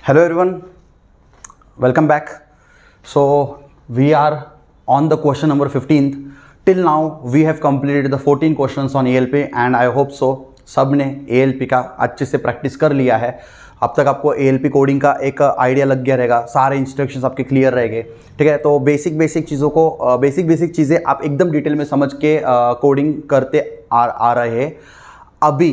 Hello everyone, welcome back. So we are on the question number 15th. Till now we have completed the 14 questions on ALP and I hope so सबने ALP का अच्छे से practice कर लिया है. अब तक आपको ALP कोडिंग का एक आइडिया लग गया रहेगा, सारे इंस्ट्रक्शंस आपके क्लियर रहेंगे. ठीक है, तो बेसिक चीज़ों को बेसिक चीज़ें आप एकदम डिटेल में समझ के कोडिंग करते आ रहे हैं. अभी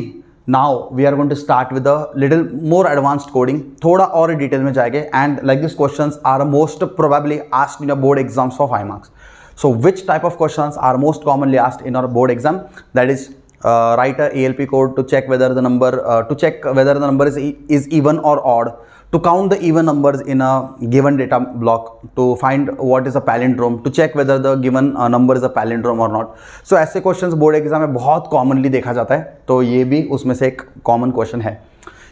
now we are going to start with a little more advanced coding. थोड़ा और डिटेल में जाएंगे and like these questions are most probably asked in your board exams for 5 marks. So which type of questions are most commonly asked in our board exam? That is write a ALP code to check whether the number is even or odd, to count the even numbers in a given data block, to find what is a palindrome, to check whether the given number is a palindrome or not. So ऐसे questions board exam में बहुत commonly देखा जाता है, तो ये भी उसमें से एक कॉमन क्वेश्चन है.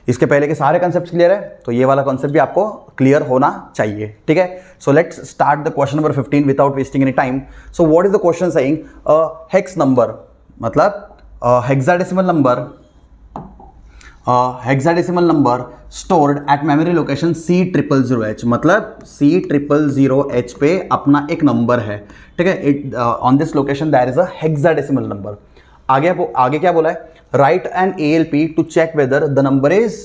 इसके पहले के सारे कंसेप्ट क्लियर है, तो ये वाला कॉन्सेप्ट भी आपको क्लियर होना चाहिए. ठीक है, so let's start the question number 15 without wasting any time. So what is the question saying? Hex number मतलब hexadecimal number stored at memory location C000H, मतलब C000H पे अपना एक नंबर है. ठीक है, on this location there is a hexadecimal number. आगे क्या बोला है? Write an ALP to check whether the number is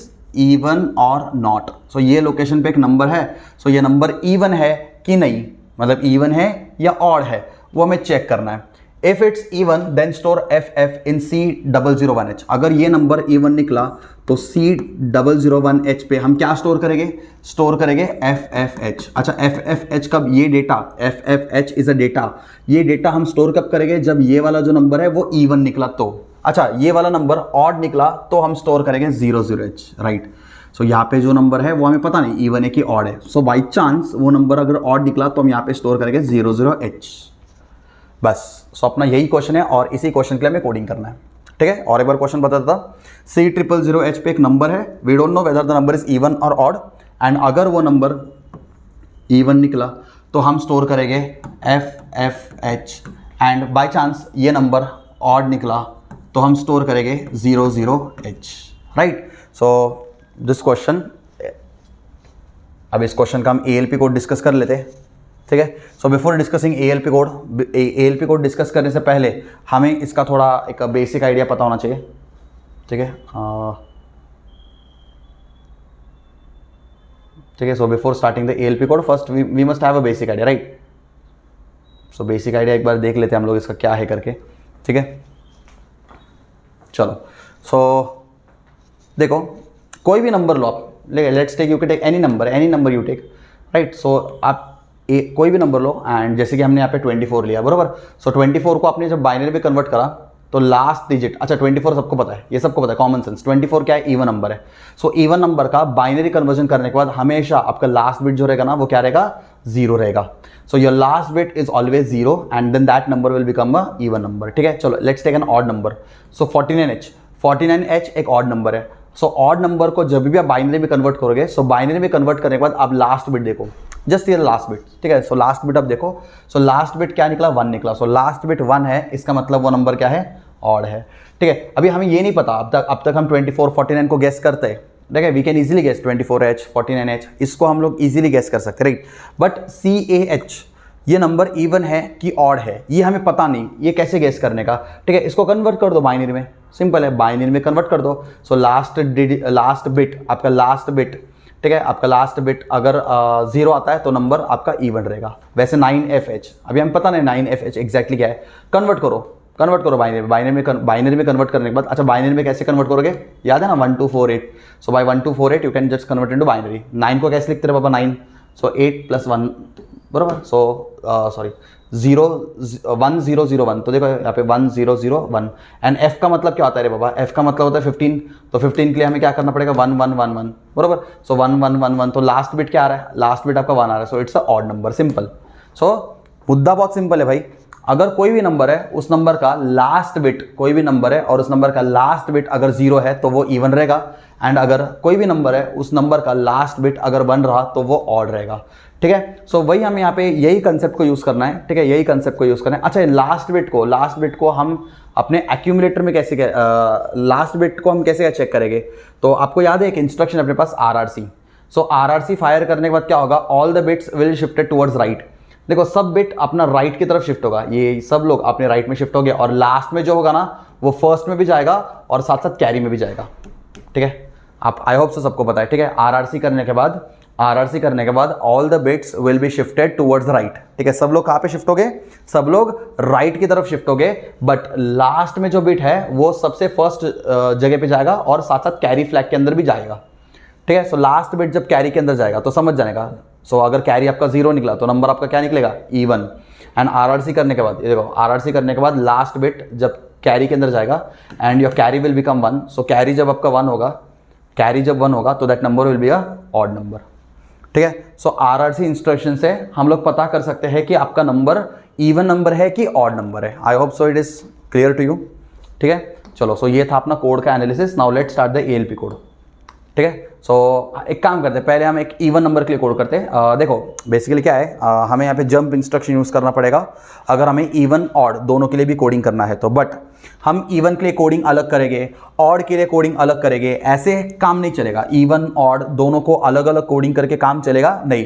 even or not. So ये लोकेशन पे एक नंबर है, so ये नंबर even है कि नहीं, मतलब even है या odd है, वो हमें चेक करना है. If it's even, then store FF in C001H. अगर ये नंबर even निकला तो C001H पे हम क्या स्टोर करेंगे FFH. अच्छा, FFH कब? ये data FFH is a data. ये डेटा हम स्टोर कब करेंगे? जब ये वाला जो नंबर है वो even निकला तो. अच्छा, ये वाला नंबर odd निकला तो हम स्टोर करेंगे 00H, राइट. सो यहाँ पे जो नंबर है वो हमें पता नहीं even है कि odd है. सो बाई चांस वो नंबर अगर odd निकला तो हम यहाँ पे स्टोर करेंगे 00H. बस. सो अपना यही क्वेश्चन है और इसी क्वेश्चन के लिए हमें कोडिंग करना है. ठीक है, और एक बार क्वेश्चन बताता था. C000H पे एक नंबर है, we don't know whether the number is even और ऑड, एंड अगर वो नंबर इवन निकला तो हम स्टोर करेंगे FFH, एंड बाय चांस ये नंबर ऑड निकला तो हम स्टोर करेंगे 00H, right. So this question, अब इस क्वेश्चन का हम ALP कोड डिस्कस कर लेते हैं. ठीक है, so before discussing ALP code discuss करने से पहले हमें इसका थोड़ा एक बेसिक आइडिया पता होना चाहिए. ठीक है, so before starting the ALP code first we must have a basic idea, right. So basic idea एक बार देख लेते हैं हम लोग इसका क्या है करके. ठीक है, चलो. सो देखो, कोई भी नंबर लो आप, let's take, you can take any number you take, right. So आप कोई भी नंबर लो, एंड जैसे कि हमने यहाँ पे 24 लिया, बरोबर. सो 24 को आपने जब बाइनरी में कन्वर्ट करा तो लास्ट डिजिट, अच्छा 24 सबको पता है, ये सबको पता है, कॉमन सेंस. 24 क्या है? इवन नंबर है. सो इवन नंबर का बाइनरी कन्वर्जन करने के बाद हमेशा आपका लास्ट बिट जो रहेगा ना, वो क्या रहेगा? 0 रहेगा. So your last bit is always 0 and then that number will become a even number. ठीक है, चलो let's take an odd number. So 49H एक ऑड नंबर है. सो ऑड नंबर को जब भी आप बाइनरी में कन्वर्ट करोगे, सो बाइनरी में कन्वर्ट करने के बाद आप लास्ट बिट देखो, जस्ट ये लास्ट बिट. ठीक है, सो लास्ट बिट आप देखो. सो लास्ट बिट क्या निकला? 1 निकला. सो लास्ट बिट 1 है, इसका मतलब वो नंबर क्या है? ऑड है. ठीक है, अभी हमें ये नहीं पता, अब तक हम 24, 49 को गेस करते हैं. ठीक है, we can easily guess 24H, 49H, इसको हम लोग इजीली गेस कर सकते हैं, राइट. बट CAH ये नंबर इवन है कि ऑड है, ये हमें पता नहीं, ये कैसे गेस करने का? ठीक है, इसको कन्वर्ट कर दो बाइनरी में, सिंपल है, बाइनरी में कन्वर्ट कर दो. सो लास्ट बिट आपका लास्ट बिट, ठीक है, आपका लास्ट बिट अगर 0 आता है तो नंबर आपका इवन रहेगा. वैसे 9FH, अभी हमें पता नहीं 9FH एग्जैक्टली क्या है. कन्वर्ट करो बाइनरी में कन्वर्ट करने के बाद. अच्छा, बाइनरी में कैसे कन्वर्ट करोगे? याद है ना, 1248. So by 1248 you can just convert into binary. 9 को कैसे लिखते रहे बाबा? 9. सो 8 + 1, बराबर. सो 1001. तो देखो यहाँ पे 1001, एंड F का मतलब क्या होता है रे बाबा? F का मतलब होता है 15. तो 15 के लिए हमें क्या करना पड़ेगा? 1111, बराबर. सो 1111, तो लास्ट बिट क्या आ रहा है? लास्ट बिट आपका 1 आ रहा है. So it's a odd number, simple. So मुद्दा बहुत सिंपल है भाई. अगर कोई भी नंबर है, उस नंबर का लास्ट बिट, कोई भी नंबर है और उस नंबर का लास्ट बिट अगर 0 है तो वो इवन रहेगा, एंड अगर कोई भी नंबर है, उस नंबर का लास्ट बिट अगर 1 रहा तो वो ऑड रहेगा. ठीक है, सो वही हम यहाँ पे यही कंसेप्ट को यूज करना है. ठीक है, यही कंसेप्ट को यूज करना है. अच्छा, लास्ट बिट को हम अपने एक्यूमुलेटर में लास्ट बिट को हम कैसे चेक करेंगे? तो आपको याद है एक इंस्ट्रक्शन अपने पास RRC. सो आरआरसी फायर करने के बाद क्या होगा, all the bits will shifted towards right. देखो सब बिट अपना राइट की तरफ शिफ्ट होगा, ये सब लोग अपने राइट में शिफ्ट हो गए, और लास्ट में जो होगा ना वो फर्स्ट में भी जाएगा और साथ साथ कैरी में भी जाएगा। ठीक है, आप आई होप से सबको पता है। ठीक है, आरआरसी करने के बाद all the bits will be shifted towards right. ठीक है, सब लोग कहाँ पे शिफ्ट हो गए, सब लोग राइट की तरफ शिफ्ट हो गए, बट लास्ट में जो बिट है वो सबसे फर्स्ट जगह पे जाएगा और साथ साथ कैरी फ्लैग के अंदर भी जाएगा। ठीक है, सो लास्ट बिट जब कैरी के अंदर जाएगा तो समझ जाएगा। सो अगर कैरी आपका 0 निकला तो नंबर आपका क्या निकलेगा, इवन। एंड आरआरसी करने के बाद, ये देखो आरआरसी करने के बाद लास्ट बिट जब कैरी के अंदर जाएगा and your carry will become 1। So carry जब आपका 1 होगा, कैरी जब 1 होगा तो that number will be a odd number. ठीक है, सो आरआरसी इंस्ट्रक्शन से हम लोग पता कर सकते हैं कि आपका नंबर इवन नंबर है कि ऑड नंबर है। I hope so it is clear to you. ठीक है, चलो, सो ये था अपना कोड का analysis. Now let's start the ALP code. ठीक है, सो एक काम करते हैं, पहले हम एक इवन नंबर के लिए कोड करते हैं। देखो बेसिकली क्या है, हमें यहाँ पे जंप इंस्ट्रक्शन यूज़ करना पड़ेगा अगर हमें इवन ऑड दोनों के लिए भी कोडिंग करना है तो। बट हम इवन के लिए कोडिंग अलग करेंगे, ऑड के लिए कोडिंग अलग करेंगे, ऐसे काम नहीं चलेगा। इवन ऑड दोनों को अलग अलग कोडिंग करके काम चलेगा नहीं।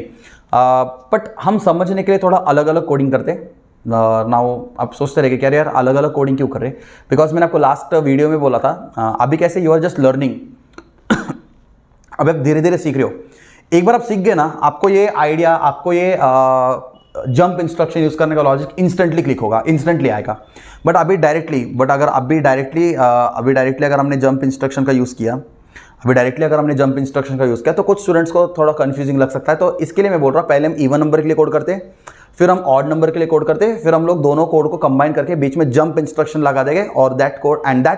बट हम समझने के लिए थोड़ा अलग अलग कोडिंग करते हैं। नाउ आप सोचते रहे कि क्या यार अलग अलग कोडिंग क्यों कर रहे, बिकॉज मैंने आपको लास्ट वीडियो में बोला था अभी कैसे यू आर जस्ट लर्निंग, अब आप धीरे धीरे सीख रहे हो। एक बार आप सीख गए ना, आपको ये आइडिया, आपको ये जंप इंस्ट्रक्शन यूज करने का लॉजिक इंस्टेंटली क्लिक होगा, इंस्टेंटली आएगा। बट अभी डायरेक्टली अगर हमने जंप इंस्ट्रक्शन का यूज़ किया, तो कुछ स्टूडेंट्स को थोड़ा कंफ्यूजिंग लग सकता है। तो इसके लिए मैं बोल रहा हूँ पहले हम इवन नंबर के लिए कोड करते हैं, फिर हम ऑड नंबर के लिए कोड करते हैं, फिर हम लोग दोनों कोड को कंबाइन करके बीच में जंप इंस्ट्रक्शन लगा देंगे और that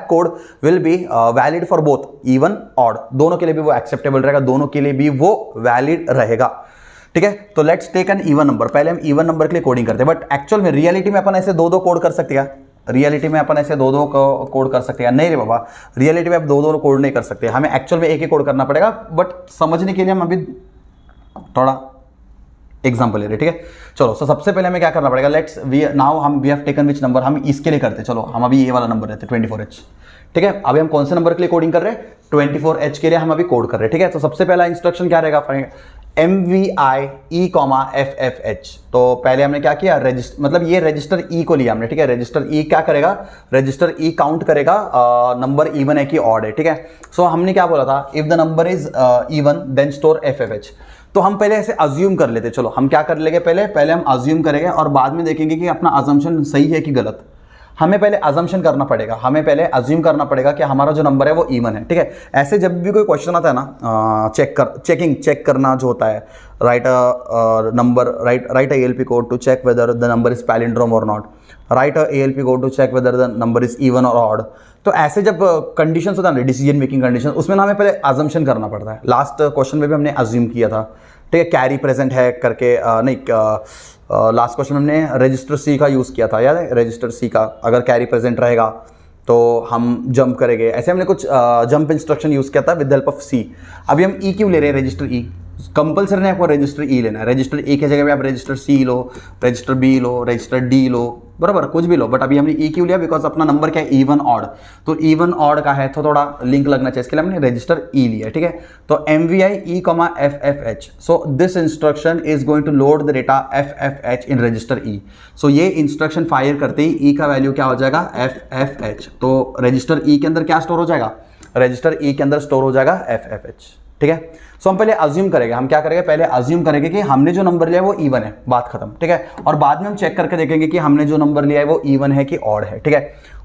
code will be valid for both even odd, दोनों के लिए भी वो एक्सेप्टेबल रहेगा, दोनों के लिए भी वो वैलिड रहेगा। ठीक है, तो let's take an even number. पहले हम इवन नंबर के लिए कोडिंग करते हैं, बट एक्चुअल में रियलिटी में अपन ऐसे दो कोड कर सकते हैं। रियलिटी में अपन ऐसे दो कोड कर सकते हैं? नहीं रे बाबा, रियलिटी में आप दो कोड नहीं कर सकते, हमें एक्चुअल में एक ही कोड करना पड़ेगा। बट समझने के लिए हम अभी थोड़ा एग्जाम्पल ले रहे। ठीक है, चलो, सो सबसे पहले हमें क्या करना पड़ेगा, we have taken which number, हम इसके लिए करते हैं। चलो, हम अभी ये वाला नंबर लेते हैं 24H। ठीक है, अभी हम कौन से नंबर के लिए कोडिंग कर रहे हैं, 24H के लिए हम अभी कोड कर रहे हैं। ठीक है, तो सबसे पहला इंस्ट्रक्शन क्या रहेगा, MVI-FFH। तो पहले हमने क्या किया, मतलब ये रजिस्टर ई को लिया हमने। ठीक है, रजिस्टर ई क्या करेगा, रजिस्टर ई काउंट करेगा नंबर इवन है कि ऑड है। ठीक है, सो हमने क्या बोला था, if the number is even then store FFH। तो हम पहले ऐसे अज्यूम कर लेते, चलो हम क्या कर लेंगे, पहले हम अज्यूम करेंगे और बाद में देखेंगे कि अपना अजम्पशन सही है कि गलत। हमें पहले अजम्पशन करना पड़ेगा, हमें पहले अज्यूम करना पड़ेगा कि हमारा जो नंबर है वो इवन है। ठीक है, ऐसे जब भी कोई क्वेश्चन आता है ना, चेक करना जो होता है, write ALP code to check whether the number is palindrome और not, write ALP code to check whether the number is even और ऑड। तो ऐसे जब कंडीशंस होता है ना, डिसीजन मेकिंग कंडीशन, उसमें ना हमें पहले अजम्पशन करना पड़ता है। लास्ट क्वेश्चन में भी हमने अज्यूम किया था। ठीक है, कैरी प्रेजेंट है करके लास्ट क्वेश्चन में हमने रजिस्टर सी का यूज़ किया था, याद है, रजिस्टर सी का अगर कैरी प्रेजेंट रहेगा तो हम जंप करेंगे। ऐसे हमने कुछ जंप इंस्ट्रक्शन यूज़ किया था विद हेल्प ऑफ सी। अभी हम ई क्यों ले रहे हैं, रजिस्टर ई कंपल्सरी नहीं, आपको रजिस्टर ई लेना है। रजिस्टर ए की जगह पे आप रजिस्टर सी लो, रजिस्टर बी लो, रजिस्टर डी लो, बराबर कुछ भी लो, बट अभी हमने ई क्यों लिया, बिकॉज अपना नंबर क्या है, इवन ऑड। तो इवन ऑड का है तो थोड़ा लिंक लगना चाहिए, इसके लिए हमने रजिस्टर ई लिया। ठीक है, तो MVI-E-FFH। So this instruction is going to load the data FFH in register E. So ये इंस्ट्रक्शन फायर करते ही ई का वैल्यू क्या हो जाएगा, FFH। तो रजिस्टर ई के अंदर क्या स्टोर हो जाएगा, रजिस्टर ई के अंदर स्टोर हो जाएगा FFH। ठीक है, सो हम पहले अज्यूम करेंगे, हम क्या करेंगे, पहले अज्यूम करेंगे कि हमने जो नंबर लिया है वो इवन है, बात खत्म। ठीक है, और बाद में हम चेक करके देखेंगे कि हमने जो नंबर लिया है वो इवन है कि ऑड है। ठीक है,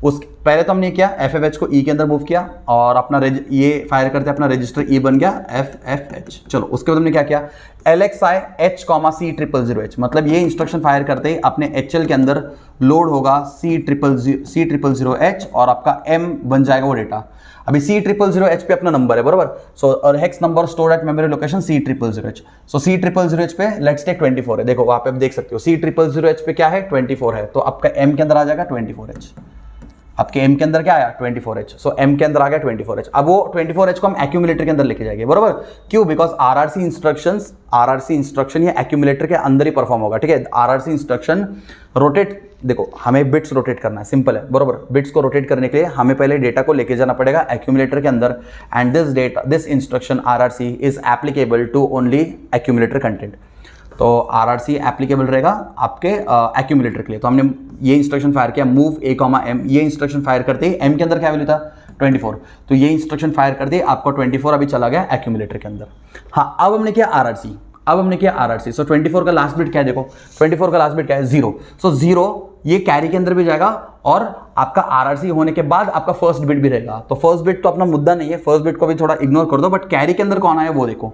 पहले तो हमने क्या, FFH को ई के अंदर मूव किया और अपना ये फायर करते अपना रजिस्टर ई बन गया FFH। चलो, उसके बाद हमने क्या किया, LXI-H,C000H, मतलब ये इंस्ट्रक्शन फायर करते ही अपने HL के अंदर लोड होगा C000H और आपका M बन जाएगा वो डेटा। अभी C000H पे अपना नंबर है, बराबर। सो और hex number stored at memory location C000H। So C000H पे लेट्स टेक 24 है, देखो वहां पे आप देख सकते हो C000H पे क्या है, 24 है, तो आपका M के अंदर आ जाएगा 24H। आपके एम के अंदर क्या आया 24H, सो एम के अंदर आ गया 24H। अब वो 24H को हम एक्यूमुलेटर के अंदर लेके जाएंगे, बराबर। क्यों? बिकॉज आरआरसी इंस्ट्रक्शन ये एक्यूमुलेटर के अंदर ही परफॉर्म होगा, ठीक है। आरआरसी इंस्ट्रक्शन रोटेट, देखो हमें बिट्स रोटेट करना है, सिंपल है, बराबर। बिट्स को रोटेट करने के लिए हमें पहले डेटा को लेके जाना पड़ेगा एक्यूमुलेटर के अंदर, and this instruction RRC is applicable to only accumulator content. तो आरआरसी एप्लीकेबल रहेगा आपके एक्यूमुलेटर के लिए। तो हमने ये इंस्ट्रक्शन फायर किया, मूव a, m, ये इंस्ट्रक्शन फायर करते ही m के अंदर क्या वैल्यू था 24, तो ये इंस्ट्रक्शन फायर करते ही आपका 24 अभी चला गया एक्यूमुलेटर के अंदर। हाँ, अब हमने किया आरआरसी, सो 24 का लास्ट बिट क्या है, देखो 24 का लास्ट बिट क्या है 0, सो 0 ये कैरी के अंदर भी जाएगा और आपका आरआरसी होने के बाद आपका फर्स्ट बिट भी रहेगा। तो फर्स्ट बिट तो अपना मुद्दा नहीं है, फर्स्ट बिट को भी थोड़ा इग्नोर कर दो, बट कैरी के अंदर कौन आया वो देखो,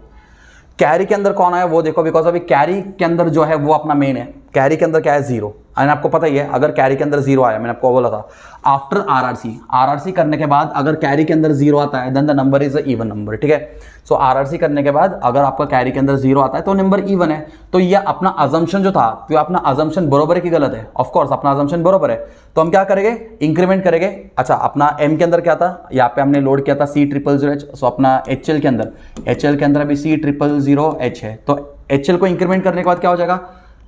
कैरी के अंदर कौन आया वो देखो, बिकॉज अभी कैरी के अंदर जो है वो अपना मेन है। कैरी के अंदर क्या है 0, एंड आपको पता ही है अगर कैरी के अंदर 0 आया, मैंने आपको बोला था आफ्टर आरआरसी करने के बाद अगर कैरी के अंदर 0 आता है then the number is a even number, ठीक है। सो आरआरसी करने के बाद अगर आपका कैरी के अंदर 0 आता है तो नंबर इवन है। तो ये अपना अजम्पशन जो था, तो अपना अजम्पशन बरोबर है कि गलत है? ऑफ कोर्स अपना अजम्पशन बरोबर है। तो हम क्या करेंगे, इंक्रीमेंट करेंगे। अच्छा, अपना एम के अंदर क्या था, यहाँ पे हमने लोड किया था C000H, सो अपना HL के अंदर अभी C000H है, तो HL को इंक्रीमेंट करने के बाद क्या हो जाएगा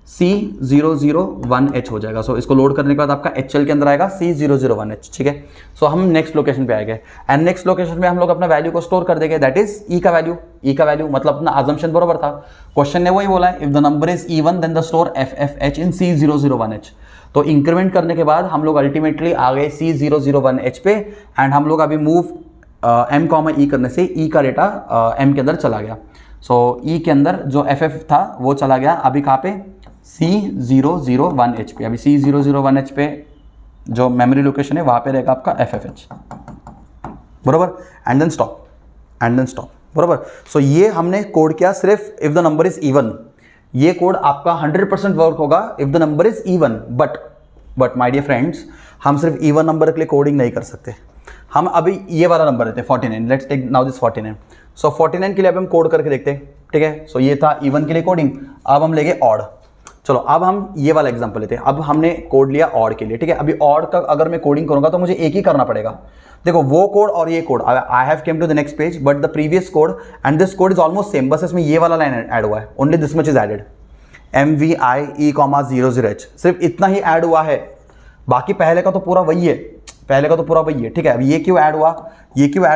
C001H हो जाएगा। सो इसको लोड करने के बाद आपका HL के अंदर आएगा C001H, ठीक है। सो हम नेक्स्ट लोकेशन पे आएंगे, एंड नेक्स्ट लोकेशन में हम लोग अपना वैल्यू को स्टोर कर देंगे, दैट इज E का वैल्यू मतलब अपना अजम्पशन बरोबर था। क्वेश्चन ने वही बोला है, if the number is even then the store FFH in C001H। तो इंक्रीमेंट करने के बाद हम लोग अल्टीमेटली आ गए C001H पे, एंड हम लोग अभी मूव M, E करने से E का डेटा M के अंदर चला गया। सो E के अंदर जो FF था वो चला गया अभी कहाँ पे C001H पे। अभी C001H पे जो मेमोरी लोकेशन है वहाँ पे रहेगा आपका FFH, बराबर, एंड देन स्टॉप, बराबर। सो ये हमने कोड किया सिर्फ if the number is even. ये कोड आपका 100% वर्क होगा if the number is even, but my dear friends, हम सिर्फ इवन नंबर के लिए कोडिंग नहीं कर सकते। हम अभी ये वाला नंबर लेते हैं 49, लेट्स टेक नाउ दिस 49। सो 49 के लिए अब हम कोड करके देखते हैं, ठीक है। सो ये था इवन के लिए कोडिंग, अब हम लेंगे ऑड। चलो अब हम ये वाला एग्जांपल लेते हैं। अब हमने कोड लिया ऑड के लिए, ठीक है। अभी ऑड का अगर मैं कोडिंग करूंगा तो मुझे एक ही करना पड़ेगा। देखो वो कोड और ये code, I have came to the next page, but the previous code and this code is almost same, बस इसमें ये वाला लाइन ऐड हुआ है, only this much is added, MVIE,0,0H, सिर्फ इतना ही ऐड हुआ है, बाकी पहले का तो पूरा वही है, ठीक है। अब ये क्यों ऐड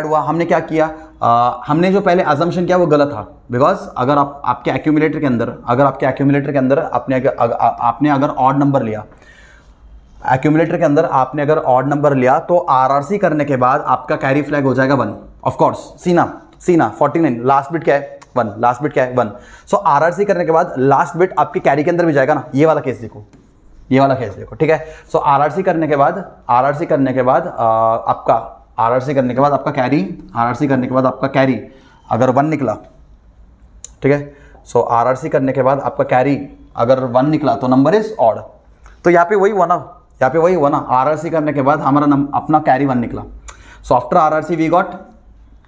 हुआ, हमने क्या किया, हमने जो पहले अजम्पशन किया वो गलत था, बिकॉज अगर आपके एक्यूमुलेटर के अंदर आपने अगर ऑड नंबर लिया, एक्यूमुलेटर के अंदर आपने अगर ऑड नंबर लिया तो आरआरसी करने के बाद आपका कैरी फ्लैग हो जाएगा 1, ऑफ कोर्स। सीना 49 लास्ट बिट क्या है 1, सो आरआरसी करने के बाद लास्ट बिट आपके कैरी के अंदर भी जाएगा ना। ये वाला केस देखो, ठीक है। सो आरआरसी करने के बाद आपका कैरी अगर 1 निकला, ठीक है। सो आरआरसी करने के बाद आपका कैरी अगर 1 निकला तो नंबर इज ऑड। तो यहाँ पे वही हुआ ना, आरआरसी करने के बाद हमारा अपना कैरी 1 निकला। So after RRC we got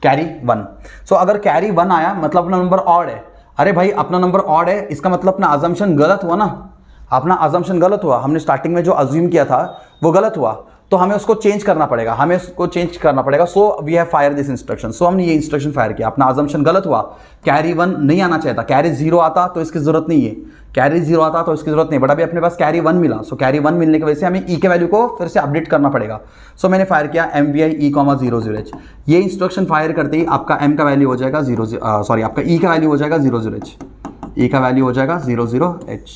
carry 1। So अगर कैरी 1 आया मतलब अपना नंबर ऑड है। अरे भाई अपना नंबर ऑड है, इसका मतलब अपना अजम्पशन गलत हुआ ना, हमने स्टार्टिंग में जो अज्यूम किया था वो गलत हुआ, तो हमें उसको चेंज करना पड़ेगा। So we have fire this instruction. So हमने ये इंस्ट्रक्शन फायर किया, अपना अजम्पशन गलत हुआ, कैरी 1 नहीं आना चाहिए था, कैरी 0 आता तो इसकी जरूरत नहीं है, बट अभी अपने पास कैरी 1 मिला। सो कैरी 1 मिलने की वजह से हमें E के वैल्यू को फिर से अपडेट करना पड़ेगा। सो मैंने फायर किया MVIE,0,0H। ये इंस्ट्रक्शन फायर करते ही आपका M का वैल्यू हो जाएगा आपका E का वैल्यू हो जाएगा 00H,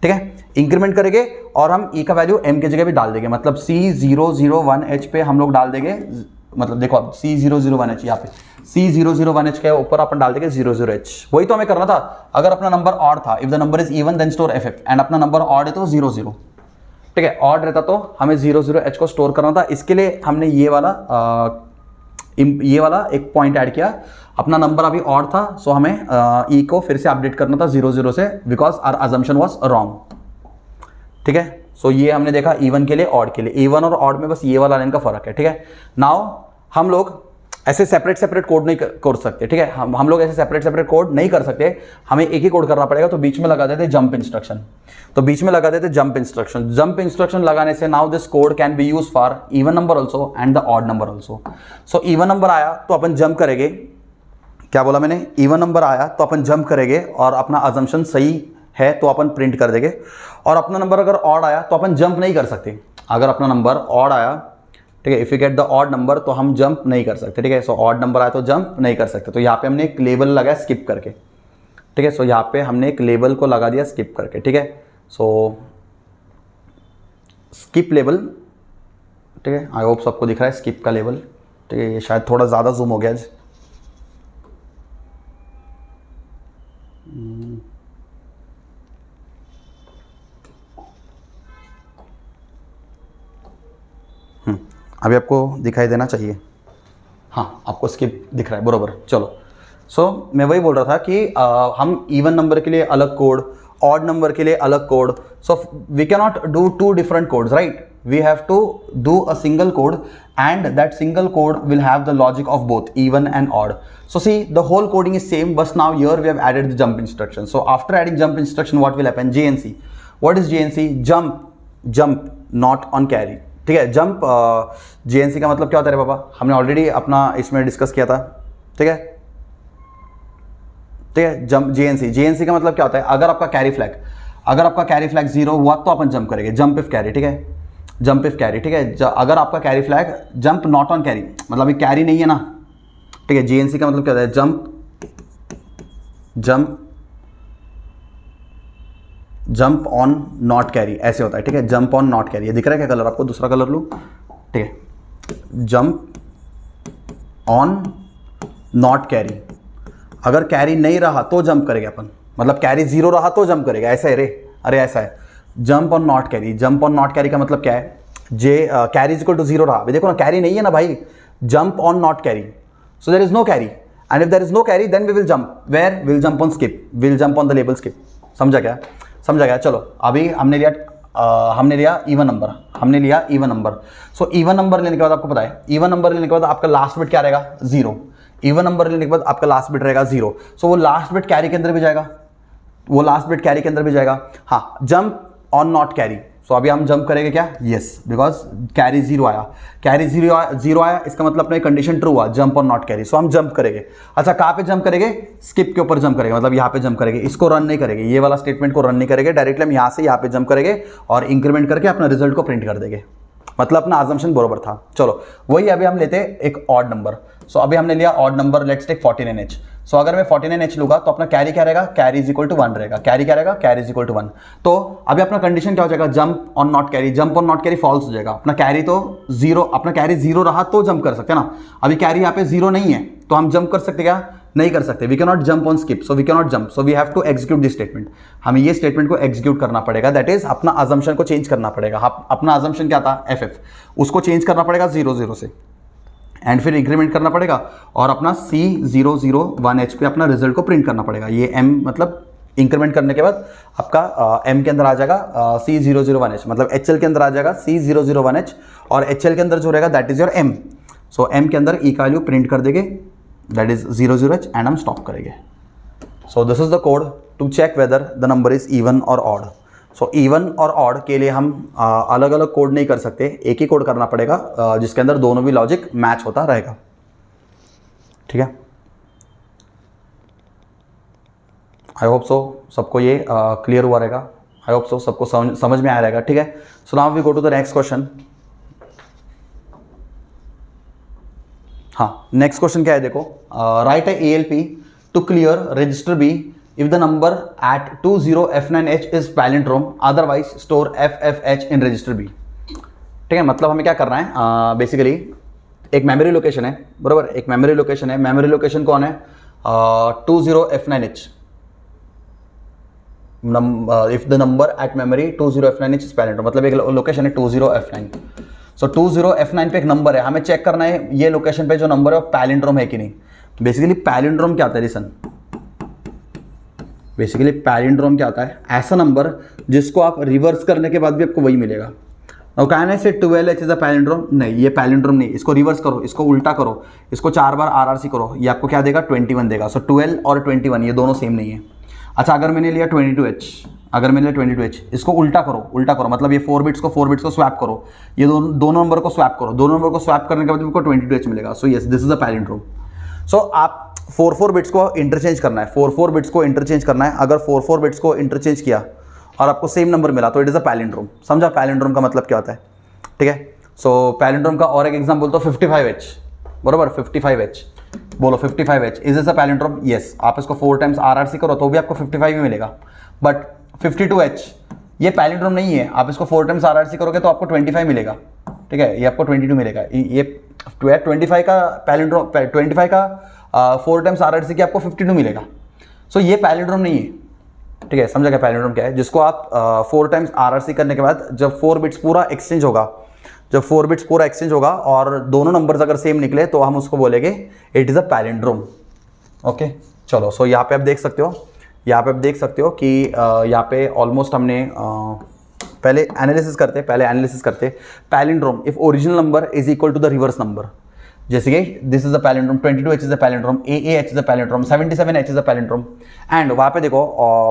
ठीक है। इंक्रीमेंट करेंगे और हम E का वैल्यू M की जगह भी डाल देंगे, मतलब C001H पे हम लोग डाल देंगे, मतलब देखो अब C001H यहाँ पे C001H के ऊपर अपन डाल देंगे 00H। वही तो हमें करना था। अगर अपना नंबर ऑड था, if the number is even then store FF, and अपना नंबर ऑड है तो 00, ठीक है। ऑड रहता तो हमें 00H को स्टोर करना था। इसके लिए हमने ये वाला एक पॉइंट ऐड किया। अपना नंबर अभी ऑड था, सो हमें E को फिर से अपडेट करना था 00 से, because our assumption was wrong, ठीक है। सो ये हमने देखा इवन के लिए, ऑड के लिए। इवन और ऑड में बस ये वाला लाइन का फर्क है, ठीक है। नाउ हम लोग ऐसे सेपरेट सेपरेट कोड नहीं कर सकते, ठीक है, हम लोग ऐसे सेपरेट सेपरेट कोड नहीं कर सकते, हमें एक ही कोड करना पड़ेगा। तो बीच में लगा देते जंप इंस्ट्रक्शन, तो बीच में लगा देते जंप इंस्ट्रक्शन। जंप इंस्ट्रक्शन लगाने से now this code can be use for even number also and the odd number also. So even number आया तो अपन जंप करेंगे, क्या बोला मैंने, इवन नंबर आया तो अपन जंप करेंगे और अपना अजम्पशन सही है तो अपन प्रिंट कर देंगे। और अपना नंबर अगर ऑड आया तो अपन जंप नहीं कर सकते। अगर अपना नंबर ऑड आया, ठीक है, if you get the odd number तो हम जंप नहीं कर सकते, ठीक है। सो ऑड नंबर आया तो जंप नहीं कर सकते। तो यहाँ पे हमने एक लेबल लगाया स्किप करके, ठीक है। सो यहाँ पे हमने एक लेबल को लगा दिया स्किप करके, ठीक है। सो स्किप लेबल, ठीक है, आई होप सबको दिख रहा है स्किप का लेबल, ठीक है। ये शायद थोड़ा ज़्यादा जूम हो गया आज। अभी आपको दिखाई देना चाहिए, हाँ आपको स्किप दिख रहा है, बरोबर। चलो, सो मैं वही बोल रहा था कि हम इवन नंबर के लिए अलग कोड, ऑड नंबर के लिए अलग code, so we can not do two different codes, right. We have to do a single code and that single code will have the logic of both even and odd. So see, the whole coding is same, but now here we have added the jump instruction. So after adding jump instruction, what will happen? JNC. What is JNC? Jump not on carry. ठीक है, jump JNC का मतलब क्या होता है रे बाबा, हमने already अपना इसमें डिस्कस किया था, ठीक है, ठीक है। जंप JNC का मतलब क्या होता है, अगर आपका कैरी फ्लैग 0 हुआ तो अपन जंप करेंगे, जंप इफ कैरी, ठीक है, जंप इफ कैरी, ठीक है। अगर आपका carry flag jump not on carry, मतलब अभी कैरी नहीं है ना, ठीक है। JNC का मतलब क्या होता है, जंप ऑन नॉट कैरी, ऐसे होता है, ठीक है। जंप ऑन नॉट कैरी, ये दिख रहा है क्या कलर आपको, दूसरा कलर लूँ, ठीक है। जंप ऑन नॉट कैरी, अगर कैरी नहीं रहा तो जंप करेंगे अपन, मतलब कैरी 0 रहा तो जंप करेगा, ऐसा है रे, अरे ऐसा है। Jump on not carry, jump on not carry का मतलब क्या है, कैरी इज इक्वल टू 0 रहा, अभी देखो ना कैरी नहीं है ना भाई, jump on not carry, so there is no carry, and if there is no carry then we will jump, where will jump on skip, will jump on the label skip. समझा क्या? चलो अभी हमने लिया even number, so even number लेने के बाद आपको पता है, इवन नंबर लेने के बाद आपका लास्ट बिट क्या रहेगा, 0। इवन नंबर लेने के बाद आपका लास्ट बिट रहेगा 0, सो वो लास्ट बिट कैरी के अंदर भी जाएगा, हाँ। जंप ऑन नॉट कैरी, सो अभी हम जंप करेंगे क्या, यस, बिकॉज कैरी 0 आया, इसका मतलब अपना कंडीशन ट्रू हुआ, जंप ऑन नॉट कैरी, सो हम जंप करेंगे। अच्छा, कहाँ पे जंप करेंगे, स्किप के ऊपर जंप करेंगे, मतलब यहाँ पे जंप करेंगे, इसको रन नहीं करेंगे, ये वाला स्टेटमेंट को रन नहीं करेंगे, डायरेक्टली हम यहाँ से यहाँ पे जंप करेंगे और इंक्रीमेंट करके अपना रिजल्ट को प्रिंट कर देंगे, मतलब अपना अजम्पशन बरोबर था। चलो वही अभी हम लेते हैं एक ऑड नंबर, सो अभी हमने लिया odd number, let's take 49H। So अगर मैं 49H लूँगा तो अपना कैरी क्या रहेगा, कैरी इज इक्वल टू 1 रहेगा, कैरी इज इक्वल टू 1। तो अभी अपना कंडीशन क्या हो जाएगा, jump on not carry false हो जाएगा, अपना कैरी तो 0, अपना कैरी 0 रहा तो जंप कर सकते हैं ना। अभी कैरी यहाँ पे 0 नहीं है तो हम जंप कर सकते क्या, नहीं कर सकते। We can not jump on skip, so we can not jump, so we have to execute this statement. हमें ये स्टेटमेंट को एग्जीक्यूट करना पड़ेगा, दैट इज अपना अजम्पशन को चेंज करना पड़ेगा। अपना अजम्पशन क्या था, FF, उसको चेंज करना पड़ेगा 0 से, एंड फिर इंक्रीमेंट करना पड़ेगा और अपना C001H पे अपना रिजल्ट को प्रिंट करना पड़ेगा। ये M मतलब इंक्रीमेंट करने के बाद आपका M के अंदर आ जाएगा C001H, मतलब HL के अंदर आ जाएगा C001H, और HL के अंदर जो रहेगा that is your M। So M के अंदर E का वैल्यू प्रिंट कर देंगे, दैट इज 00H, एंड हम स्टॉप करेंगे। So this is the code to check whether the number is even और ऑड। सो इवन और ऑड के लिए हम अलग अलग कोड नहीं कर सकते, एक ही कोड करना पड़ेगा जिसके अंदर दोनों भी लॉजिक मैच होता रहेगा, ठीक है। आई होप सो सबको ये क्लियर हुआ रहेगा, आई होप सो सबको समझ में आया रहेगा, ठीक है। So now we go to the next question. हाँ, नेक्स्ट क्वेश्चन क्या है, देखो, write a ALP to clear register B if the number at 20F9H is palindrome, otherwise store FFH in register B। ठीक है, मतलब हमें क्या करना है, बेसिकली एक मेमोरी लोकेशन है, बराबर, एक मेमोरी लोकेशन है, मेमोरी लोकेशन कौन है, 20F9H, if the number at memory 20F9H is palindrome, मतलब एक लोकेशन है 20F9। सो 20F9 पे एक नंबर है, हमें चेक करना है ये लोकेशन पे जो नंबर है वो पैलिंड्रोम है कि नहीं। बेसिकली पैलिंड्रोम क्या होता है, लिसन, बेसिकली पैलिंड्रोम क्या होता है, ऐसा नंबर जिसको आप रिवर्स करने के बाद भी आपको वही मिलेगा। नाउ कैन आई से 12H इज अ पैलिंड्रोम? नहीं, ये पैलिंड्रोम नहीं, इसको रिवर्स करो, इसको उल्टा करो, इसको 4 बार RRC करो, ये आपको क्या देगा? 21 देगा। सो 12 और 21 ये दोनों सेम नहीं है। अच्छा, अगर मैंने लिया 22H, अगर मैंने लिया 22H, इसको उल्टा करो, मतलब ये 4 बिट्स को स्वैप करो, ये दोनों नंबर को स्वैप करो, दोनों नंबर को स्वैप करने के बाद आपको 22H मिलेगा। So yes, this is a palindrome. So आप 4 बिट्स को इंटरचेंज करना है, 4 बिट्स को इंटरचेंज करना है। अगर 4 बिट्स को इंटरचेंज किया और आपको सेम नंबर मिला तो इट इज़ अ पैलिंड्रोम। समझा पैलिंड्रोम का मतलब क्या होता है? ठीक है। सो पैलिंड्रोम का और एक एग्जांपल तो 55H, बरोबर 55H, बोलो 55H is is a palindrome? Yes. आप इसको 4 टाइम्स RRC करो तो भी आपको 55 ही मिलेगा। बट 52H ये पैलिंड्रोम नहीं है, आप इसको 4 टाइम्स RRC करोगे तो आपको 25 मिलेगा। ठीक है, ये आपको 22 मिलेगा। ये 25 का पैलिंड्रोम, 25 का 4 टाइम्स RRC की आपको 52 मिलेगा। सो ये पैलिंड्रोम नहीं है। ठीक है, समझा क्या पैलिंड्रोम क्या है? जिसको आप 4 टाइम्स RRC करने के बाद जब 4 बिट्स पूरा एक्सचेंज होगा, और दोनों नंबर्स अगर सेम निकले तो हम उसको बोलेंगे it is a palindrome. Okay, चलो। सो यहाँ पे आप देख सकते हो कि यहाँ पे ऑलमोस्ट हमने पहले एनालिसिस करते palindrome if original number is equal to the reverse number. जैसे कि this is a palindrome, 22H is a palindrome, AAH is a palindrome, 77H is a palindrome. And वहाँ पे देखो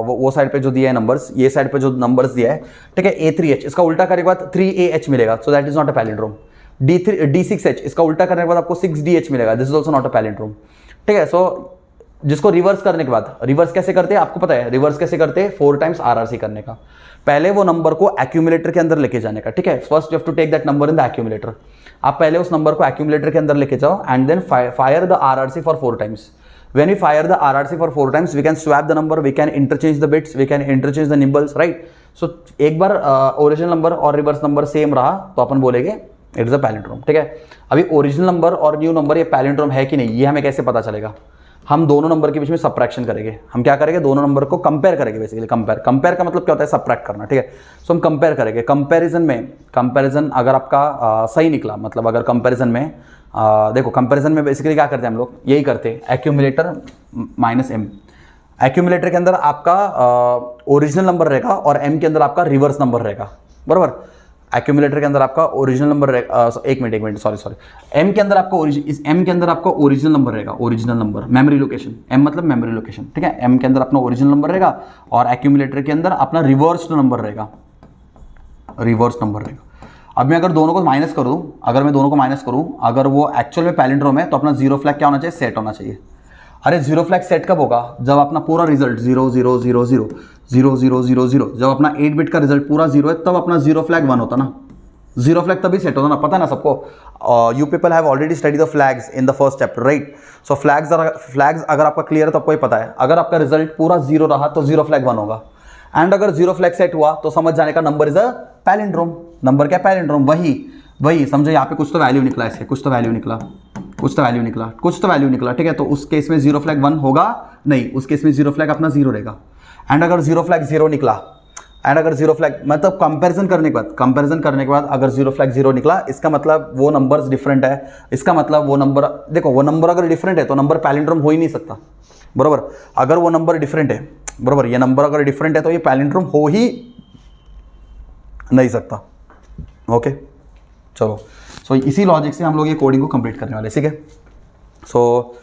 वो साइड पे जो दिया है नंबर्स, ये साइड पे जो नंबर्स दिया है, ठीक है, A3H इसका उल्टा करने के बाद 3AH मिलेगा, so that is not a palindrome. D6H इसका उल्टा करने के बाद आपको 6DH मिलेगा, this is also not a palindrome. ठीक है, सो जिसको रिवर्स करने के बाद, रिवर्स कैसे करते हैं आपको पता है? रिवर्स कैसे करते हैं? 4 टाइम्स RRC करने का। पहले वो नंबर को एक्यूमुलेटर के अंदर लेके जाने का। ठीक है, first you have to take that number in the accumulator. आप पहले उस नंबर को एक्यूमुलेटर के अंदर लेके जाओ and then fire the RRC for 4 times. When we fire the RRC for 4 times, we can swap the number, we can interchange the bits, we can interchange the nibbles, right? So एक बार original number और reverse number same रहा तो अपन बोलेंगे it is a palindrome. ठीक है, अभी original number और new number ये पैलिंड्रोम है कि नहीं, ये हमें कैसे पता चलेगा? हम दोनों नंबर के बीच में सबट्रैक्शन करेंगे। हम क्या करेंगे? दोनों नंबर को कंपेयर करेंगे। बेसिकली कंपेयर का मतलब क्या होता है? सबट्रैक्ट करना। ठीक है, सो हम कंपेयर करेंगे। कंपैरिजन अगर आपका सही निकला, मतलब अगर कंपैरिजन में देखो, कंपैरिजन में बेसिकली क्या करते हैं हम लोग? यही करते हैं, एक्यूमुलेटर माइनस M। एक्यूमुलेटर के अंदर आपका ओरिजिनल नंबर रहेगा और M के अंदर आपका रिवर्स नंबर रहेगा, बराबर। एक्यूमुलेटर के अंदर आपका ओरिजिनल नंबर रहेगा, एक मिनट सॉरी, M के अंदर आपका M के अंदर आपका ओरिजिनल नंबर रहेगा, original number, memory location. M मतलब मेमोरी लोकेशन। ठीक है, M के अंदर अपना ओरिजिनल नंबर रहेगा और एक्यूमुलेटर के अंदर अपना रिवर्स नंबर रहेगा। अब मैं अगर दोनों को माइनस करूं, अगर वो एक्चुअल में पैलिंड्रोम है तो अपना जीरो फ्लैग क्या होना चाहिए? सेट होना चाहिए। अरे जीरो फ्लैग सेट कब होगा? जब अपना पूरा रिजल्ट 0 0 0 0 0 0 0 0, जब अपना 8 बिट का रिजल्ट पूरा 0 है तब अपना जीरो फ्लैग 1 होता ना। जीरो फ्लैग तभी सेट होता ना, पता है ना सबको। You people have already study the flags in the first chapter, right? So flags अगर आपका क्लियर है तो आपको ही पता है, अगर आपका रिजल्ट पूरा 0 रहा तो जीरो फ्लैग 1 होगा। एंड अगर जीरो फ्लैग सेट हुआ तो समझ जाने का number is a palindrome. Number क्या? पैलिंड्रोम। वही समझो, यहाँ पे कुछ तो वैल्यू निकला, इससे कुछ तो वैल्यू निकला। ठीक है, तो उस केस में जीरो फ्लैग 1 होगा नहीं, उस केस में जीरो फ्लैग अपना 0 रहेगा। एंड अगर जीरो फ्लैग 0 निकला, मतलब कंपैरिजन करने के बाद अगर जीरो फ्लैग 0 निकला, इसका मतलब वो नंबर्स डिफरेंट है। इसका मतलब वो नंबर, देखो वो नंबर अगर डिफरेंट है तो नंबर पैलिंड्रोम हो ही नहीं सकता, बराबर। अगर वो नंबर डिफरेंट है, बराबर, ये नंबर अगर डिफरेंट है तो ये पैलिंड्रोम हो ही नहीं सकता। ओके, चलो। सो इसी लॉजिक से हम लोग ये कोडिंग को कंप्लीट करने वाले, ठीक है। सो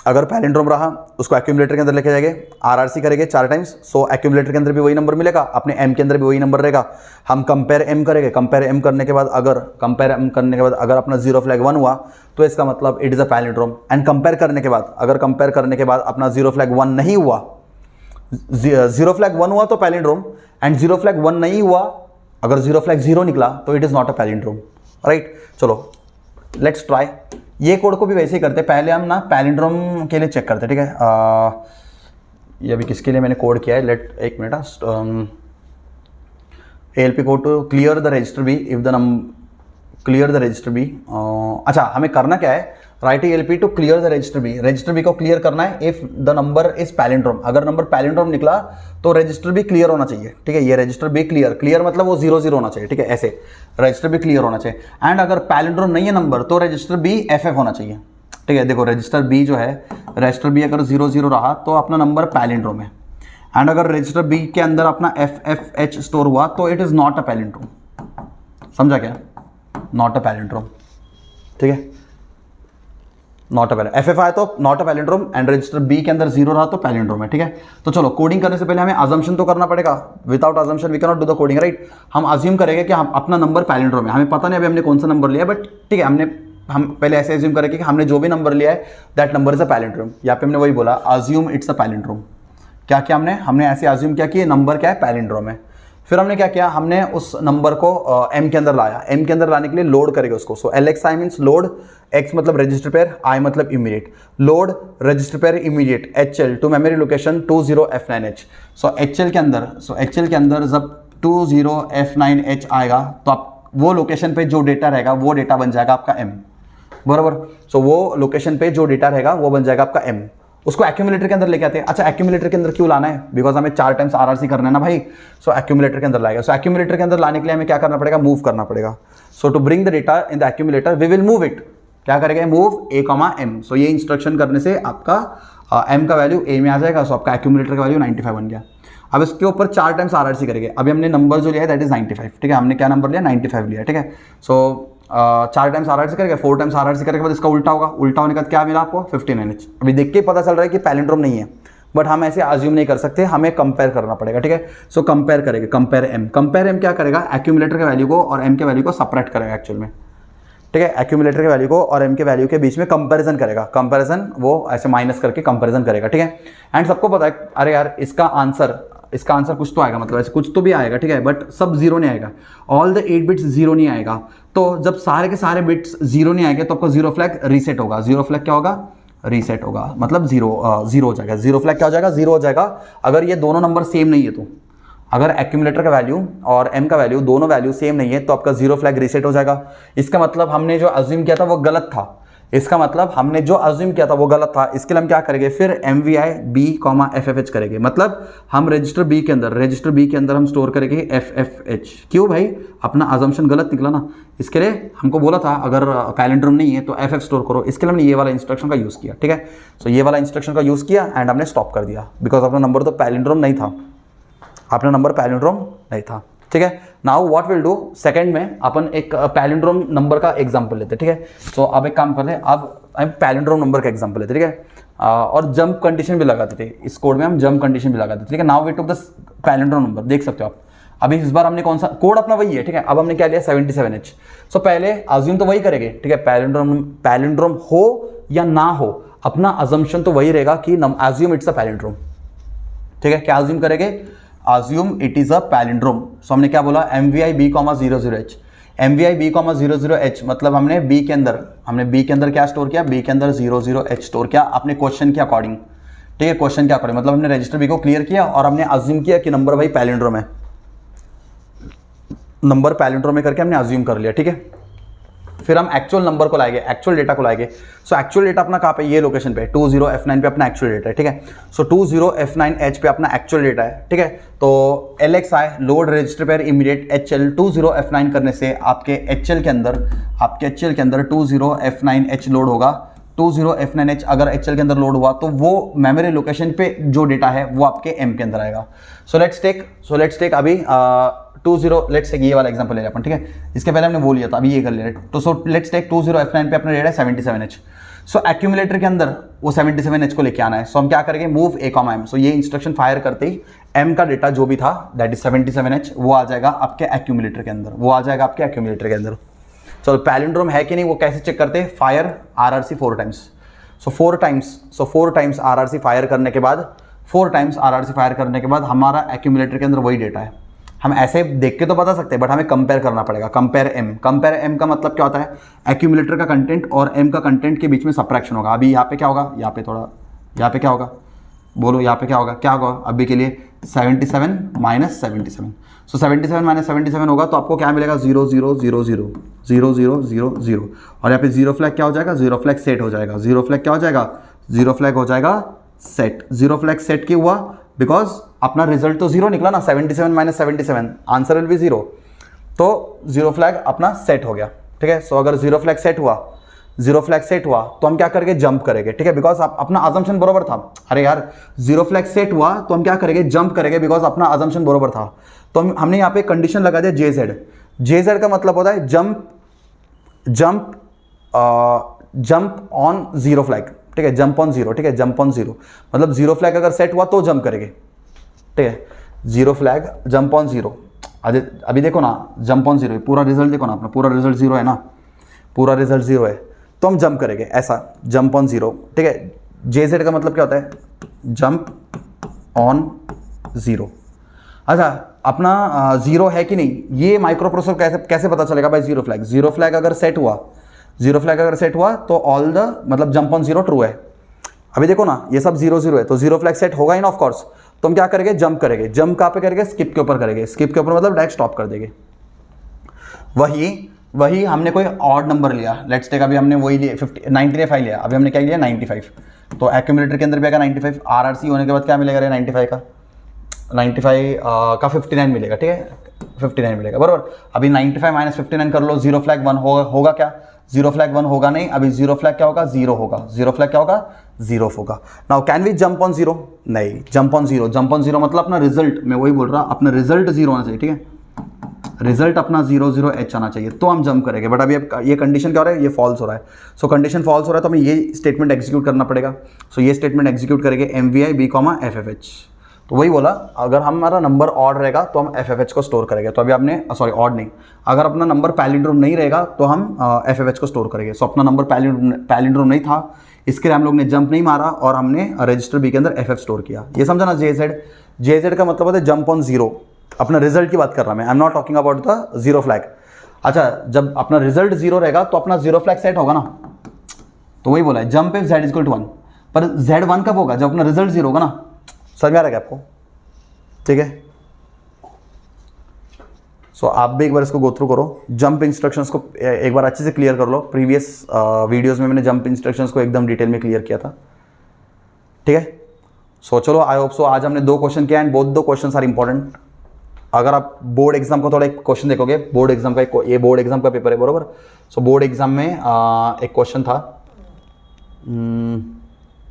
अगर पैलिंड्रोम रहा उसको एक्यूमुलेटर के अंदर लेके जाएंगे, RRC करेंगे 4 टाइम्स। सो एक्यूमुलेटर के अंदर भी वही नंबर मिलेगा, अपने M के अंदर भी वही नंबर रहेगा। हम कंपेयर M करेंगे, कंपेयर M करने के बाद अगर अपना जीरो फ्लैग 1 हुआ तो इसका मतलब it is a palindrome. And compare करने के बाद अपना जीरो फ्लैग 1 नहीं हुआ, जीरो फ्लैग 1 हुआ तो पैलिंड्रोम, एंड जीरो फ्लैग 1 नहीं हुआ, अगर जीरो फ्लैग 0 निकला तो it is not a palindrome, right. चलो लेट्स ट्राई। ये कोड को भी वैसे ही करते हैं, पहले हम ना पैलिंड्रोम के लिए चेक करते हैं, ठीक है। ये अभी किसके लिए मैंने कोड किया है, एक minute. ALP code to clear the register B if the clear the register B. अच्छा, हमें करना क्या है, write ALP to clear the register B को क्लियर करना है if the number is palindrome. अगर नंबर पैलिंड्रोम निकला तो रजिस्टर भी क्लियर होना चाहिए, ठीक है। ये रजिस्टर भी क्लियर मतलब वो 0 0 होना चाहिए, ठीक है, ऐसे रजिस्टर भी क्लियर होना चाहिए। एंड अगर पैलिंड्रोम नहीं है नंबर तो रजिस्टर बी FF होना चाहिए, ठीक है। देखो रजिस्टर बी जो है, रजिस्टर बी अगर 0 0 रहा तो अपना नंबर पैलिंड्रोम है। एंड अगर रजिस्टर बी के अंदर अपना FFH स्टोर हुआ तो it is not a palindrome. समझा क्या? नॉट अ पैलिंड्रोम, ठीक है, नॉट अ पैलिंड्रोम। एफ आया तो not a palindrome and register B के अंदर 0 रहा तो पैलिंड्रोम है, ठीक है। तो चलो कोडिंग करने से पहले हमें अजम्पशन तो करना पड़ेगा, without assumption we can not do the coding, right. हम अज्यूम करेंगे कि हम अपना नंबर पैलिंड्रोम है, हमें पता नहीं अभी हमने कौन सा नंबर लिया, बट ठीक है, हम पहले ऐसे अज्यूम करेंगे कि हमने जो भी नंबर लिया है that number is a palindrome. यहाँ पे हमने वही बोला, अज्यूम इट्स अ पैलिंड्रोम। क्या किया हमने ऐसे अज्यूम किया कि ये नंबर क्या है, पैलिंड्रोम है। फिर हमने क्या किया, हमने उस नंबर को एम के अंदर लाया, एम के अंदर लाने के लिए लोड करेगा उसको। So LXI means load, X मतलब रजिस्टर पेयर, आई मतलब immediate, load register pair immediate HL to memory location 20F9H। सो HL के अंदर जब 20F9H आएगा तो आप वो लोकेशन पे जो डेटा रहेगा वो डेटा बन जाएगा आपका M, बराबर। सो वो लोकेशन पे जो डेटा रहेगा वो बन जाएगा आपका M। उसको एक्यूमुलेटर के अंदर लेके आते हैं। अच्छा, एक्यूमुलेटर के अंदर क्यों लाना है? बिकॉज हमें 4 टाइम्स RRC करना है ना भाई। सो एक्यूमुलेटर के अंदर लाएगा। सो एक्यूमुलेटर के अंदर लाने के लिए हमें क्या करना पड़ेगा, मूव करना पड़ेगा। So to bring the data in the accumulator we will move it. क्या करेंगे, मूव A, M। सो ये इंस्ट्रक्शन करने से आपका M का वैल्यू A में आ जाएगा। सो आपका एक्यूमुलेटर का वैल्यू 95 बन गया। अब इसके ऊपर 4 टाइम्स RRC करेंगे। अभी हमने नंबर जो लिया है दैट इज 95, ठीक है। हमने क्या नंबर लिया, 95 लिया, ठीक है। सो 4 टाइम्स RRC करेंगे, 4 टाइम्स RRC करने के बाद इसका उल्टा होगा, उल्टा होने का क्या मिला आपको, 59H। अभी देख के पता चल रहा है कि पैलिंड्रोम नहीं है, बट हम ऐसे अज्यूम नहीं कर सकते, हमें कंपेयर करना पड़ेगा, ठीक है। सो कंपेयर करेंगे, कंपेयर M क्या करेगा, एक्यूमुलेटर के वैल्यू को और M के वैल्यू को सेपरेट करेगा एक्चुअल में, ठीक है। एक्यूमुलेटर के वैल्यू को और M के वैल्यू के बीच में कंपैरिजन करेगा, कंपैरिजन वो ऐसे माइनस करके कंपैरिजन करेगा, ठीक है। एंड सबको पता है, अरे यार इसका आंसर कुछ तो आएगा, मतलब ऐसे कुछ तो भी आएगा, ठीक है, बट सब जीरो नहीं आएगा। ऑल द 8 बिट्स जीरो नहीं आएगा। तो जब सारे के सारे बिट्स जीरो नहीं आएंगे तो आपका जीरो फ्लैग रीसेट होगा। जीरो फ्लैग क्या होगा, रीसेट होगा, मतलब जीरो हो जाएगा। जीरो फ्लैग क्या हो जाएगा, जीरो हो जाएगा। अगर ये दोनों नंबर सेम नहीं है तो, अगर एक्यूमुलेटर का वैल्यू और M का वैल्यू दोनों वैल्यू सेम नहीं है तो आपका जीरो फ्लैग रीसेट हो जाएगा। इसका मतलब हमने जो अज्यूम किया था वो गलत था। इसके लिए हम क्या करेंगे, फिर MVI B, FFH करेंगे। मतलब हम रजिस्टर B के अंदर हम स्टोर करेंगे FFH। क्यों भाई, अपना अजम्पशन गलत निकला ना। इसके लिए हमको बोला था अगर पैलिंड्रोम नहीं है तो FF स्टोर करो। इसके लिए हमने ये वाला इंस्ट्रक्शन का यूज़ किया, ठीक है। सो ये वाला इंस्ट्रक्शन का यूज़ किया एंड हमने स्टॉप कर दिया, बिकॉज अपना नंबर तो पैलिंड्रोम नहीं था, ठीक है। Now what will do, second में अपन एक पैलिंड्रोम नंबर का एग्जांपल लेते हैं, ठीक है। सो अब एक काम करते हैं, अब हम पैलिंड्रोम नंबर का एग्जांपल लेते हैं, ठीक है। और जंप कंडीशन भी लगाते थे इस कोड में, हम जंप कंडीशन भी लगाते थे, ठीक है। Now we took the palindrome number, देख सकते हो आप। अभी इस बार हमने कौन सा कोड अपना वही है, ठीक है। अब हमने क्या लिया, 77H। सो पहले अज्यूम तो वही करेंगे, ठीक है। पैलिंड्रोम हो या ना हो, अपना अजम्पशन तो वही रहेगा कि अज्यूम इट्स अ पैलिंड्रोम, ठीक है। क्या अज्यूम करेंगे, assume it is a palindrome। सो हमने क्या बोला, MVI B, 00H। MVI B, 00H मतलब हमने B के अंदर क्या स्टोर किया, B के अंदर 00H स्टोर किया अपने क्वेश्चन के अकॉर्डिंग, ठीक है। क्वेश्चन के अकॉर्डिंग मतलब हमने रजिस्टर B को क्लियर किया और हमने अज्यूम किया कि नंबर भाई पैलिंड्रोम है, नंबर पैलिंड्रोम है करके हमने अज्यूम कर लिया, ठीक है। फिर हम एक्चुअल नंबर को लाएंगे, एक्चुअल डेटा को लाएंगे। सो एक्चुअल डेटा अपना कहाँ पे, ये लोकेशन पे 20F9 पे अपना एक्चुअल डेटा है, ठीक है। सो 20F9H पे अपना एक्चुअल डेटा है, ठीक है। तो LXI load register pair immediate HL 20F9 करने से आपके HL के अंदर 20F9H लोड होगा। 20F9H अगर HL के अंदर लोड हुआ तो वो मेमोरी लोकेशन पे जो डेटा है वो आपके M के अंदर आएगा। सो लेट्स टेक अभी 20 ये वाला एग्जांपल ले रहे अपन, ठीक है। इसके पहले हमने वो लिया था, अभी ये कर ले रहे। तो सो लेट्स टेक 20F9 पे अपना डेटा है 77H। सो एक्यूमुलेटर के अंदर वो 77H को लेके आना है। सो हम क्या करेंगे, मूव A, M। सो ये इंस्ट्रक्शन फायर करते ही M का डेटा जो भी था दैट इज 77H वो आ जाएगा आपके एक्यूमुलेटर के अंदर, चलो पैलिंड्रोम है कि नहीं वो कैसे चेक करते हैं, फायर RRC 4 टाइम्स। सो 4 टाइम्स RRC फायर करने के बाद हमारा एक्यूमुलेटर के अंदर वही डेटा है। हम ऐसे देख के तो बता सकते हैं बट हमें कंपेयर करना पड़ेगा। कंपेयर M का मतलब क्या होता है, एक्यूमुलेटर का कंटेंट और M का कंटेंट के बीच में सबट्रैक्शन होगा। अभी यहाँ पे क्या होगा, यहाँ पे क्या होगा, बोलो यहाँ पे क्या होगा अभी के लिए 77 माइनस 77। सो 77 माइनस 77 होगा तो आपको क्या मिलेगा, 0 0 0 0 0 0 0 0। और यहाँ पे जीरो फ्लैग क्या हो जाएगा, जीरो फ्लैग सेट हो जाएगा। जीरो फ्लैग सेट क्यों हुआ, बिकॉज अपना रिजल्ट तो जीरो निकला ना, 77 minus 77 answer will be zero. तो जीरो फ्लैग अपना सेट हो गया, ठीक है। सो अगर जीरो फ्लैग सेट हुआ तो हम क्या करेंगे, जंप करेंगे, ठीक है। बिकॉज अपना अजम्पशन बरोबर था। अरे यार जीरो फ्लैग सेट हुआ तो हम क्या करेंगे, जंप करेंगे, बिकॉज अपना अजम्पशन बरोबर था। तो हमने यहाँ पे कंडीशन लगा दिया JZ। JZ का मतलब होता है जंप ऑन जीरो फ्लैग, ठीक है, जंप ऑन जीरो, ठीक है, जंप ऑन जीरो मतलब जीरो फ्लैग अगर सेट हुआ तो जंप करेंगे, ठीक है, zero flag jump on zero. अभी देखो ना, जंप ऑन जीरो, पूरा रिजल्ट देखो ना अपना, पूरा रिजल्ट जीरो है ना, पूरा रिजल्ट जीरो है, तो हम जंप करेंगे ऐसा, जंप ऑन जीरो, ठीक है। JZ का मतलब क्या होता है, जंप ऑन जीरो। अच्छा, अपना जीरो है कि नहीं, ये माइक्रो प्रोसेसर कैसे पता चलेगा भाई, जीरो फ्लैग अगर सेट हुआ, जीरो फ्लैग अगर सेट हुआ तो ऑल द मतलब जंप ऑन जीरो ट्रू है। अभी देखो ना, ये सब 0 0 है, तो जीरो फ्लैग सेट होगा ही ना ऑफ कोर्स, तो हम क्या करेंगे, जंप करेंगे। जंप कहाँ पे करेंगे, स्किप के ऊपर करेंगे, स्किप के ऊपर मतलब डायरेक्ट स्टॉप कर देंगे। वही हमने कोई ऑड नंबर लिया, लेट्स टेक, अभी हमने वही लिया 95 लिया, अभी हमने क्या लिया 95, तो एक्यूमुलेटर के अंदर भी आएगा 95, RRC होने के बाद क्या मिलेगा 95 का, 95 का 59 मिलेगा, ठीक है, 59 मिलेगा बराबर। अभी 95 माइनस 59 कर लो, जीरो फ्लैग 1 होगा क्या, जीरो फ्लैग 1 होगा नहीं, अभी जीरो फ्लैग क्या होगा, जीरो होगा, जीरो फ्लैग क्या होगा, जीरो होगा। Now can we jump on zero, नहीं, जंप ऑन जीरो मतलब अपना रिजल्ट, मैं वही बोल रहा, अपना रिजल्ट जीरो होना चाहिए, ठीक है, रिजल्ट अपना 0 0 H आना चाहिए, तो हम जंप करेंगे। बट अभी ये कंडीशन क्या हो रहा है, ये फॉल्स हो रहा है, सो कंडीशन फॉल्स हो रहा है, तो हमें ये स्टेटमेंट एग्जीक्यूट करना पड़ेगा। सो ये स्टेटमेंट एग्जीक्यूट करेंगे MVI B, FFH, तो वही बोला, अगर हमारा नंबर ऑड रहेगा तो हम FFH को स्टोर करेंगे, तो अभी आपने सॉरी ऑड नहीं, अगर अपना नंबर पैलिंड्रोम नहीं रहेगा तो हम FFH को स्टोर करेंगे। सो अपना नंबर पैलिंड्रोम नहीं था, इसके लिए हम लोग ने जंप नहीं मारा और हमने रजिस्टर बी के अंदर FF स्टोर किया। ये समझा ना, JZ का मतलब होता है जंप ऑन जीरो, अपना रिजल्ट की बात कर रहा मैं, I am not talking about the zero flag. अच्छा, जब अपना रिजल्ट जीरो रहेगा तो अपना जीरो फ्लैग सेट होगा ना, तो वही बोला है jump if Z equal to 1, पर Z1 कब होगा, जब अपना रिजल्ट जीरो होगा ना, समझ में आ रहा है आपको, ठीक है। सो आप भी एक बार इसको गो थ्रू करो, जंप इंस्ट्रक्शंस को एक बार अच्छे से क्लियर कर लो। प्रीवियस वीडियोस में मैंने जंप इंस्ट्रक्शंस को एकदम डिटेल में क्लियर किया था, ठीक है। सो चलो, आई होप सो आज हमने 2 क्वेश्चन किया and both 2 question are important. अगर आप बोर्ड एग्जाम का थोड़ा एक क्वेश्चन देखोगे, बोर्ड एग्जाम का ये बोर्ड एग्जाम का पेपर है बरोबर, सो बोर्ड एग्जाम में एक क्वेश्चन था,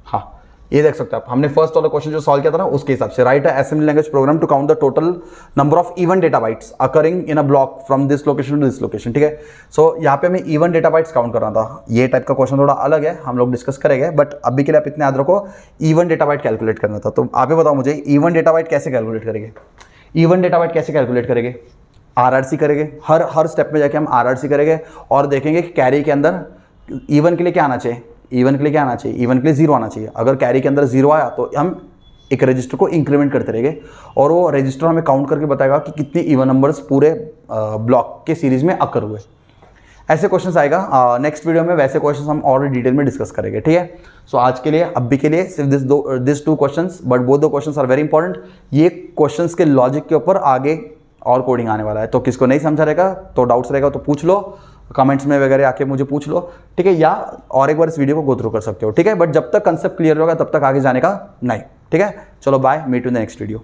हाँ ये देख सकते हैं आप, हमने फर्स्ट वाला क्वेश्चन जो सॉल्व किया था ना, उसके हिसाब से write assembly language program to count the total number of even data bytes occurring in a block from this location to this location, ठीक है। सो यहाँ पे हमें इवन डेटा बाइट्स काउंट करना था। ये टाइप का क्वेश्चन थोड़ा अलग है, हम लोग डिस्कस करेंगे, बट अभी के लिए आप इतने याद रखो, इवन डेटा बाइट कैलकुलेट करना था। तो आप ही बताओ मुझे, इवन डेटा बाइट कैसे कैलकुलेट करेंगे, इवन डेटा बाइट कैसे कैलकुलेट करेंगे, RRC करेंगे, हर स्टेप में जाके हम RRC करेंगे और देखेंगे कि कैरी के अंदर इवन के लिए क्या आना चाहिए, इवन के लिए क्या आना चाहिए, इवन के लिए 0 आना चाहिए। अगर कैरी के अंदर 0 आया तो हम एक रजिस्टर को इंक्रीमेंट करते रहेंगे और वो रजिस्टर हमें काउंट करके बताएगा कि कितने इवन नंबर्स पूरे ब्लॉक के सीरीज में अकर हुए। ऐसे क्वेश्चंस आएगा नेक्स्ट वीडियो में, वैसे क्वेश्चंस हम और डिटेल में डिस्कस करेंगे, ठीक है। सो आज के लिए, अभी के लिए सिर्फ this 2 questions, but both 2 questions are very important. ये क्वेश्चंस के लॉजिक के ऊपर आगे और कोडिंग आने वाला है, तो किसको नहीं समझा रहेगा तो डाउट्स रहेगा तो पूछ लो, कमेंट्स में वगैरह आके मुझे पूछ लो, ठीक है, या और एक बार इस वीडियो को गो थ्रू कर सकते हो, ठीक है। बट जब तक कंसेप्ट क्लियर होगा तब तक आगे जाने का नहीं, ठीक है। चलो bye, meet you in the next video.